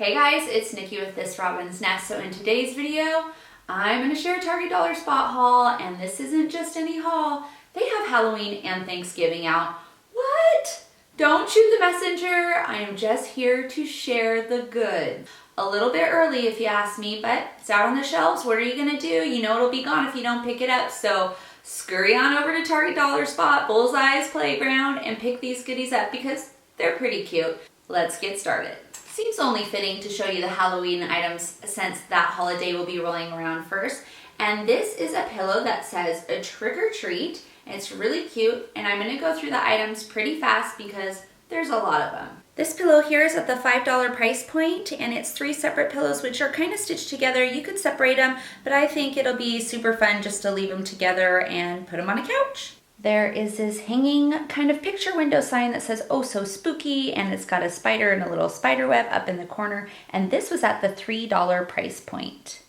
Hey guys, it's Nikki with This Robin's Nest. So in today's video, I'm going to share a Target Dollar Spot haul, and this isn't just any haul. They have Halloween and Thanksgiving out. What? Don't shoot the messenger. I am just here to share the goods. A little bit early if you ask me, but it's out on the shelves. What are you going to do? You know it'll be gone if you don't pick it up. So scurry on over to Target Dollar Spot, Bullseye's Playground, and pick these goodies up because they're pretty cute. Let's get started. Seems only fitting to show you the Halloween items since that holiday will be rolling around first. And this is a pillow that says a trick or treat. It's really cute, and I'm going to go through the items pretty fast because there's a lot of them. This pillow here is at the $5 price point, and it's 3 separate pillows which are kind of stitched together. You could separate them, but I think it'll be super fun just to leave them together and put them on a couch. There is this hanging kind of picture window sign that says, "Oh so spooky," and it's got a spider and a little spider web up in the corner, and this was at the $3 price point.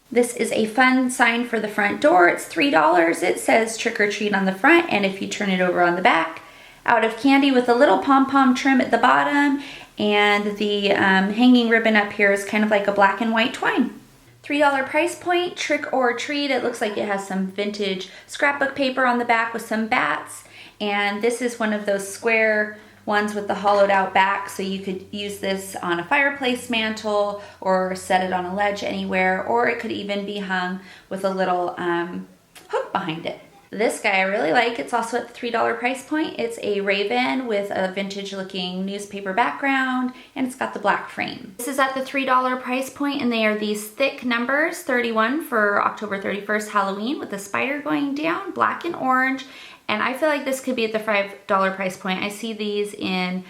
This is a fun sign for the front door. It's $3. It says trick or treat on the front, and if you turn it over on the back, out of candy with a little pom-pom trim at the bottom, and the hanging ribbon up here is kind of like a black and white twine. $3 price point, trick or treat. It looks like it has some vintage scrapbook paper on the back with some bats, and this is one of those square ones with the hollowed out back, so you could use this on a fireplace mantle or set it on a ledge anywhere, or it could even be hung with a little hook behind it. This guy I really like. It's also at the $3 price point. It's a raven with a vintage looking newspaper background, and it's got the black frame. This is at the $3 price point, and they are these thick numbers, 31 for October 31st Halloween, with the spider going down, black and orange. And I feel like this could be at the $5 price point. I see these in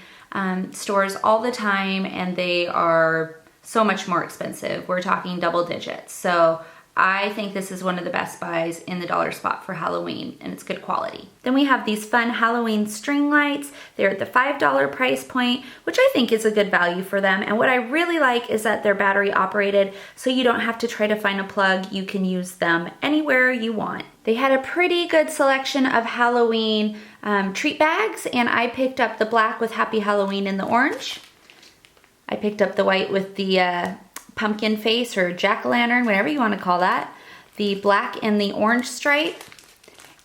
stores all the time, and they are so much more expensive. We're talking double digits. So I think this is one of the best buys in the dollar spot for Halloween, and it's good quality. Then we have these fun Halloween string lights. They're at the $5 price point, which I think is a good value for them. And what I really like is that they're battery operated, so you don't have to try to find a plug. You can use them anywhere you want. They had a pretty good selection of Halloween treat bags, and I picked up the black with Happy Halloween in the orange. I picked up the white with the pumpkin face or jack-o'-lantern, whatever you want to call that. The black and the orange stripe.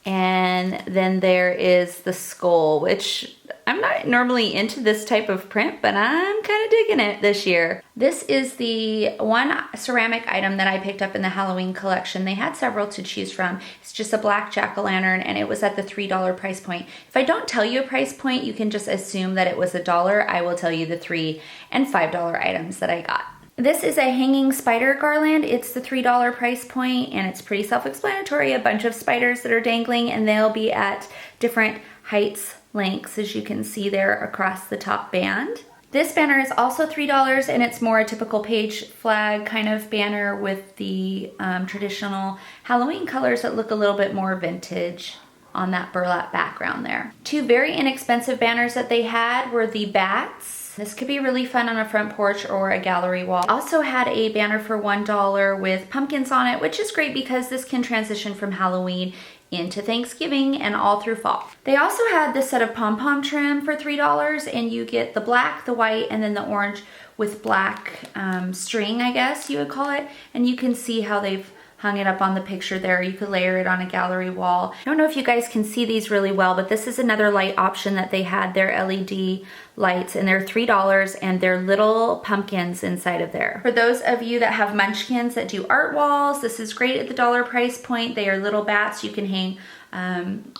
And then there is the skull, which I'm not normally into this type of print, but I'm kind of digging it this year. This is the one ceramic item that I picked up in the Halloween collection. They had several to choose from. It's just a black jack-o'-lantern, and it was at the $3 price point. If I don't tell you a price point, you can just assume that it was $1. I will tell you the $3 and $5 items that I got. This is a hanging spider garland. It's the $3 price point, and it's pretty self-explanatory. A bunch of spiders that are dangling, and they'll be at different heights, lengths, as you can see there across the top band. This banner is also $3, and it's more a typical page flag kind of banner with the traditional Halloween colors that look a little bit more vintage on that burlap background there. 2 very inexpensive banners that they had were the bats. This could be really fun on a front porch or a gallery wall. Also had a banner for $1 with pumpkins on it, which is great because this can transition from Halloween into Thanksgiving and all through fall. They also had this set of pom-pom trim for $3, and you get the black, the white, and then the orange with black string, I guess you would call it. And you can see how they've hung it up on the picture there. You could layer it on a gallery wall. I don't know if you guys can see these really well, but this is another light option that they had. They're LED lights, and they're $3, and they're little pumpkins inside of there. For those of you that have munchkins that do art walls, this is great at the $1 price point. They are little bats you can hang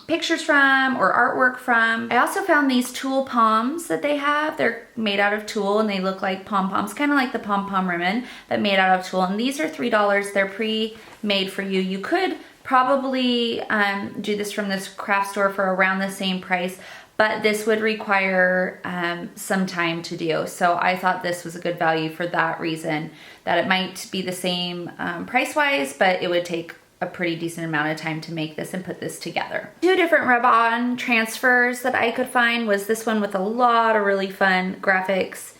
pictures from or artwork from. I also found these tulle poms that they have. They're made out of tulle, and they look like pom-poms, kind of like the pom-pom ribbon, but made out of tulle. And these are $3. They're pre-made for you. You could probably do this from this craft store for around the same price, but this would require some time to do. So I thought this was a good value for that reason, that it might be the same price-wise, but it would take a pretty decent amount of time to make this and put this together. 2 different rub-on transfers that I could find was this one with a lot of really fun graphics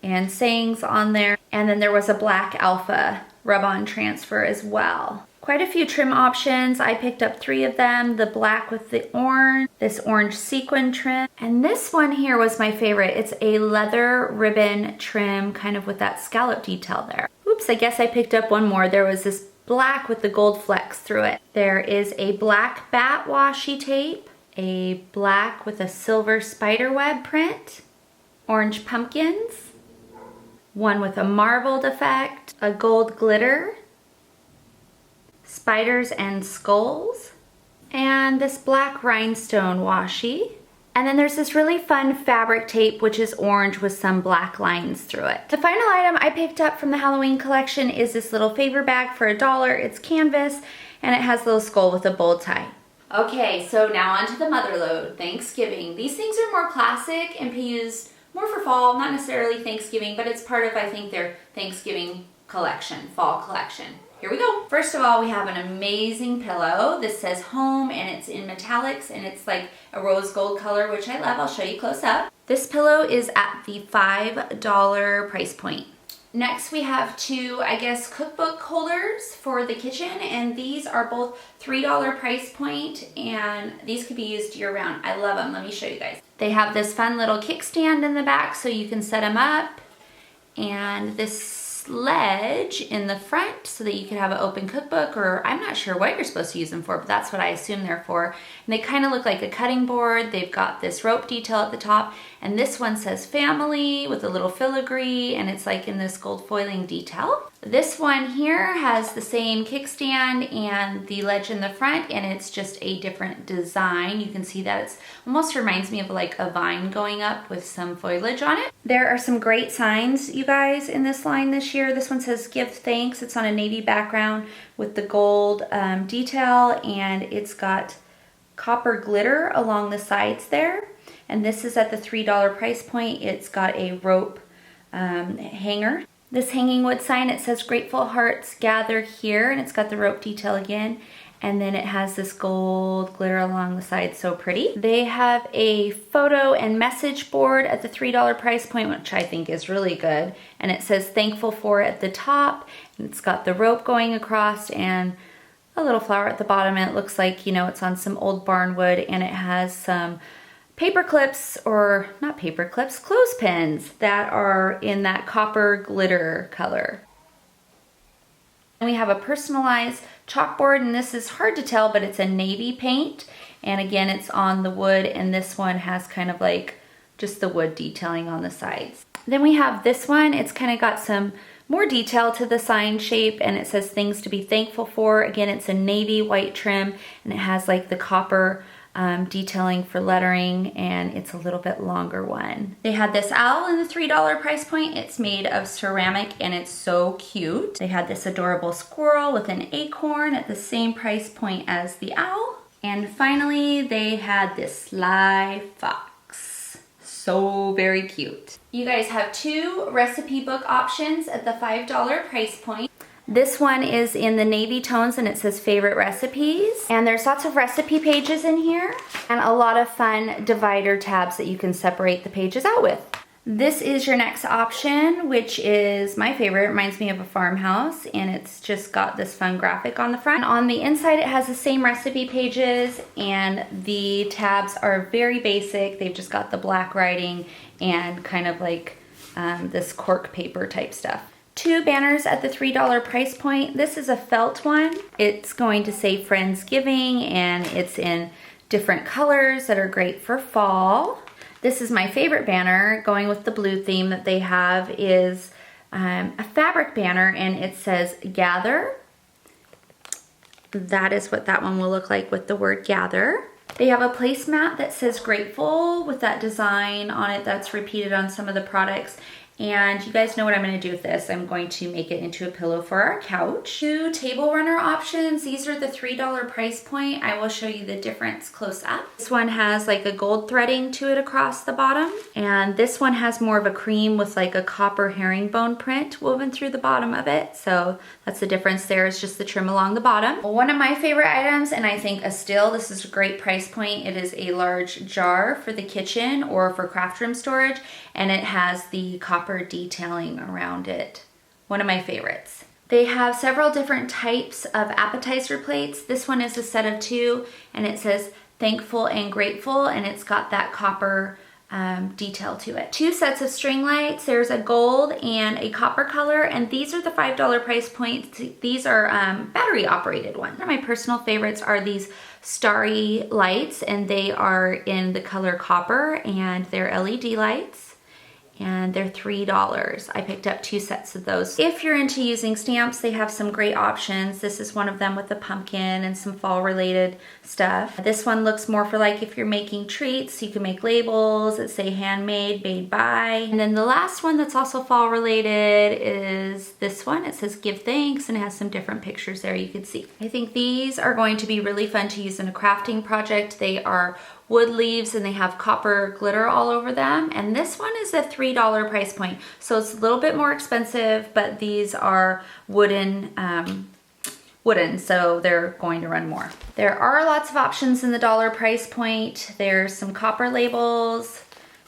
and sayings on there. And then there was a black alpha rub-on transfer as well. Quite a few trim options. I picked up 3 of them. The black with the orange, this orange sequin trim, and this one here was my favorite. It's a leather ribbon trim, kind of with that scallop detail there. Oops, I guess I picked up one more. There was this black with the gold flecks through it. There is a black bat washi tape, a black with a silver spider web print, orange pumpkins, one with a marbled effect, a gold glitter, spiders and skulls, and this black rhinestone washi. And then there's this really fun fabric tape, which is orange with some black lines through it. The final item I picked up from the Halloween collection is this little favor bag for $1. It's canvas, and it has a little skull with a bow tie. Okay, so now onto the mother load, Thanksgiving. These things are more classic and be used more for fall, not necessarily Thanksgiving, but it's part of, I think, their Thanksgiving collection, fall collection. Here we go. First of all, we have an amazing pillow. This says home, and it's in metallics, and it's like a rose gold color, which I love. I'll show you close up. This pillow is at the $5 price point. Next, we have 2, I guess, cookbook holders for the kitchen, and these are both $3 price point, and these could be used year round. I love them. Let me show you guys. They have this fun little kickstand in the back so you can set them up, and this ledge in the front so that you could have an open cookbook, or I'm not sure what you're supposed to use them for, but that's what I assume they're for. And they kind of look like a cutting board. They've got this rope detail at the top, and this one says family with a little filigree, and it's like in this gold foiling detail. This one here has the same kickstand and the ledge in the front, and it's just a different design. You can see that it's almost reminds me of like a vine going up with some foliage on it. There are some great signs, you guys, in this line this year. This one says give thanks. It's on a navy background with the gold detail, and it's got copper glitter along the sides there. And this is at the $3 price point. It's got a rope hanger. This hanging wood sign, it says grateful hearts gather here, and it's got the rope detail again. And then it has this gold glitter along the side, so pretty. They have a photo and message board at the $3 price point, which I think is really good. And it says thankful for at the top. And it's got the rope going across and a little flower at the bottom. And it looks like, you know, it's on some old barn wood, and it has some paper clips, or not paper clips, clothespins that are in that copper glitter color. And we have a personalized chalkboard, and this is hard to tell, but it's a navy paint. And again, it's on the wood, and this one has kind of like just the wood detailing on the sides. Then we have this one. It's kind of got some more detail to the sign shape, and it says things to be thankful for. Again, it's a navy white trim, and it has like the copper detailing for lettering, and it's a little bit longer one. They had this owl in the $3 price point. It's made of ceramic, and it's so cute. They had this adorable squirrel with an acorn at the same price point as the owl. And finally, they had this sly fox. So very cute. You guys have 2 recipe book options at the $5 price point. This one is in the navy tones, and it says favorite recipes. And there's lots of recipe pages in here and a lot of fun divider tabs that you can separate the pages out with. This is your next option, which is my favorite. It reminds me of a farmhouse, and it's just got this fun graphic on the front. On the inside, it has the same recipe pages, and the tabs are very basic. They've just got the black writing and kind of like this cork paper type stuff. 2 banners at the $3 price point. This is a felt one. It's going to say Friendsgiving, and it's in different colors that are great for fall. This is my favorite banner, going with the blue theme that they have, is a fabric banner, and it says gather. That is what that one will look like with the word gather. They have a placemat that says grateful with that design on it that's repeated on some of the products. And you guys know what I'm going to do with this. I'm going to make it into a pillow for our couch. 2 table runner options. These are the $3 price point. I will show you the difference close up. This one has like a gold threading to it across the bottom. And this one has more of a cream with like a copper herringbone print woven through the bottom of it. So that's the difference there, is just the trim along the bottom. One of my favorite items, and I think this is a great price point. It is a large jar for the kitchen or for craft room storage. And it has the copper detailing around it. One of my favorites. They have several different types of appetizer plates. This one is a set of 2 and it says thankful and grateful, and it's got that copper detail to it. 2 sets of string lights. There's a gold and a copper color, and these are the $5 price point. These are battery operated ones. One of my personal favorites are these starry lights, and they are in the color copper, and they're LED lights. And they're $3. I picked up 2 sets of those. If you're into using stamps, they have some great options. This is one of them with the pumpkin and some fall related stuff. This one looks more for like if you're making treats, you can make labels that say handmade, made by. And then the last one that's also fall related is this one. It says give thanks, and it has some different pictures there you can see. I think these are going to be really fun to use in a crafting project. They are wood leaves and they have copper glitter all over them. And this one is a $3 price point. So it's a little bit more expensive, but these are wooden, so they're going to run more. There are lots of options in the dollar price point. There's some copper labels.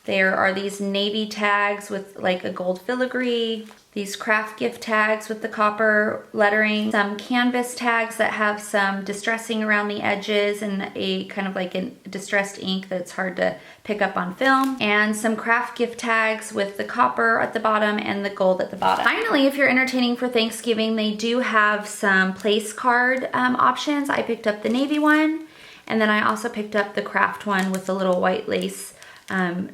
There are these navy tags with like a gold filigree. These craft gift tags with the copper lettering, some canvas tags that have some distressing around the edges and a kind of like a distressed ink that's hard to pick up on film, and some craft gift tags with the copper at the bottom and the gold at the bottom. Finally, if you're entertaining for Thanksgiving, they do have some place card options. I picked up the navy one, and then I also picked up the craft one with the little white lace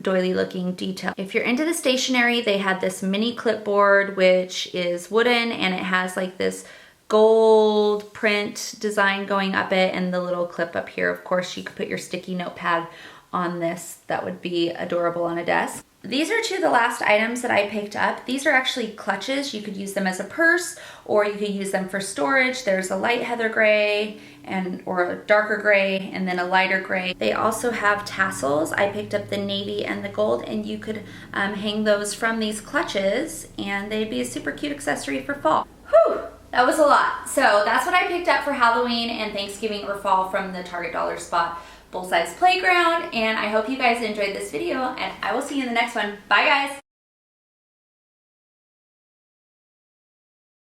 doily looking detail. If you're into the stationery, they had this mini clipboard which is wooden, and it has like this gold print design going up it and the little clip up here. Of course, you could put your sticky notepad on this. That would be adorable on a desk. These are 2 of the last items that I picked up. These are actually clutches. You could use them as a purse, or you could use them for storage. There's a light heather gray or a darker gray, and then a lighter gray. They also have tassels. I picked up the navy and the gold, and you could hang those from these clutches, and they'd be a super cute accessory for fall. Whew, that was a lot. So that's what I picked up for Halloween and Thanksgiving or fall from the Target Dollar Spot Bullsize Playground, and I hope you guys enjoyed this video, and I will see you in the next one. Bye guys!